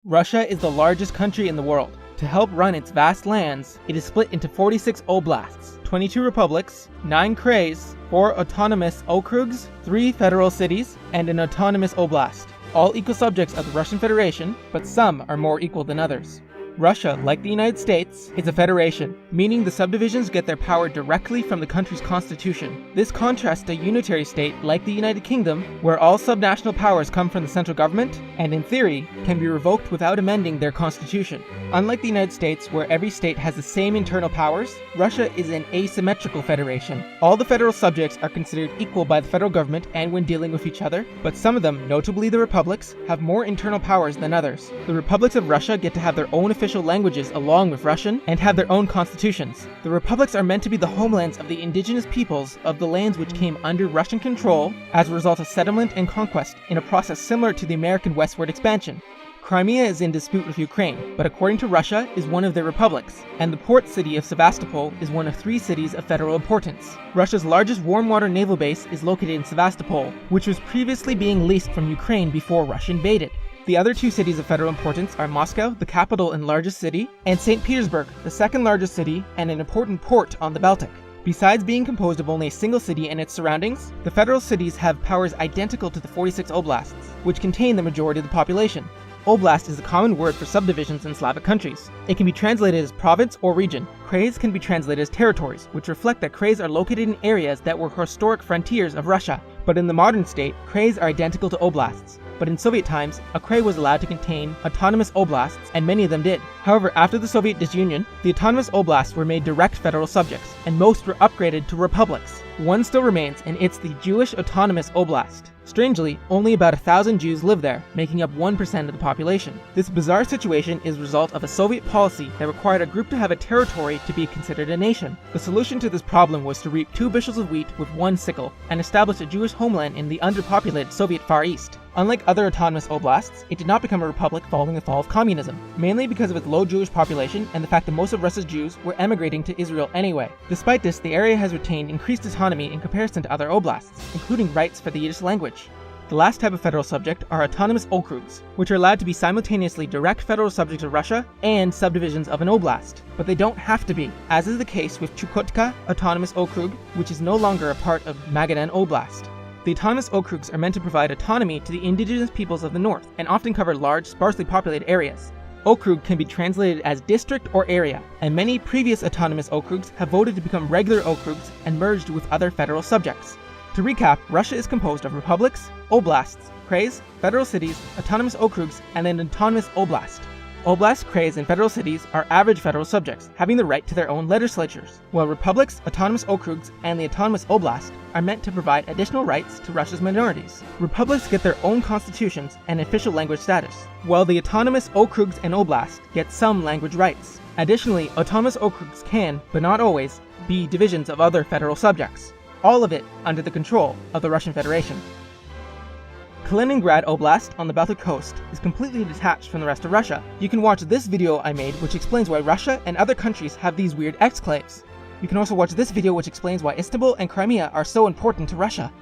Russia is the largest country in the world. To help run its vast lands, it is split into 46 oblasts, 22 republics, 9 krays, 4 autonomous okrugs, 3 federal cities, and an autonomous oblast. All equal subjects of the Russian Federation, but some are more equal than others. Russia, like the United States, is a federation, meaning the subdivisions get their power directly from the country's constitution. This contrasts a unitary state like the United Kingdom, where all subnational powers come from the central government, and in theory, can be revoked without amending their constitution. Unlike the United States, where every state has the same internal powers, Russia is an asymmetrical federation. All the federal subjects are considered equal by the federal government and when dealing with each other, but some of them, notably the republics, have more internal powers than others. The republics of Russia get to have their own official languages along with Russian, and have their own constitutions. The republics are meant to be the homelands of the indigenous peoples of the lands which came under Russian control as a result of settlement and conquest in a process similar to the American westward expansion. Crimea is in dispute with Ukraine, but according to Russia is one of their republics, and the port city of Sevastopol is one of 3 cities of federal importance. Russia's largest warm water naval base is located in Sevastopol, which was previously being leased from Ukraine before Russia invaded. The other 2 cities of federal importance are Moscow, the capital and largest city, and St. Petersburg, the second largest city and an important port on the Baltic. Besides being composed of only a single city and its surroundings, the federal cities have powers identical to the 46 oblasts, which contain the majority of the population. Oblast is a common word for subdivisions in Slavic countries. It can be translated as province or region. Krays can be translated as territories, which reflect that krays are located in areas that were historic frontiers of Russia. But in the modern state, krays are identical to oblasts. But in Soviet times, a krai was allowed to contain autonomous oblasts, and many of them did. However, after the Soviet disunion, the autonomous oblasts were made direct federal subjects, and most were upgraded to republics. One still remains, and it's the Jewish Autonomous Oblast. Strangely, only about 1,000 Jews live there, making up 1% of the population. This bizarre situation is a result of a Soviet policy that required a group to have a territory to be considered a nation. The solution to this problem was to reap 2 bushels of wheat with 1 sickle, and establish a Jewish homeland in the underpopulated Soviet Far East. Unlike other autonomous oblasts, it did not become a republic following the fall of communism, mainly because of its low Jewish population and the fact that most of Russia's Jews were emigrating to Israel anyway. Despite this, the area has retained increased autonomy in comparison to other oblasts, including rights for the Yiddish language. The last type of federal subject are autonomous okrugs, which are allowed to be simultaneously direct federal subjects of Russia and subdivisions of an oblast. But they don't have to be, as is the case with Chukotka Autonomous Okrug, which is no longer a part of Magadan Oblast. The autonomous okrugs are meant to provide autonomy to the indigenous peoples of the north, and often cover large, sparsely populated areas. Okrug can be translated as district or area, and many previous autonomous okrugs have voted to become regular okrugs and merged with other federal subjects. To recap, Russia is composed of republics, oblasts, krays, federal cities, autonomous okrugs, and an autonomous oblast. Oblasts, krays, and federal cities are average federal subjects, having the right to their own legislatures, while republics, autonomous okrugs, and the autonomous oblast are meant to provide additional rights to Russia's minorities. Republics get their own constitutions and official language status, while the autonomous okrugs and oblasts get some language rights. Additionally, autonomous okrugs can, but not always, be divisions of other federal subjects. All of it under the control of the Russian Federation. Kaliningrad Oblast on the Baltic coast is completely detached from the rest of Russia. You can watch this video I made which explains why Russia and other countries have these weird exclaves. You can also watch this video which explains why Istanbul and Crimea are so important to Russia.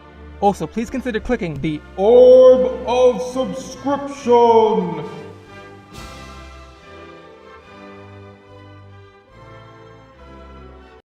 Also, please consider clicking the orb of subscription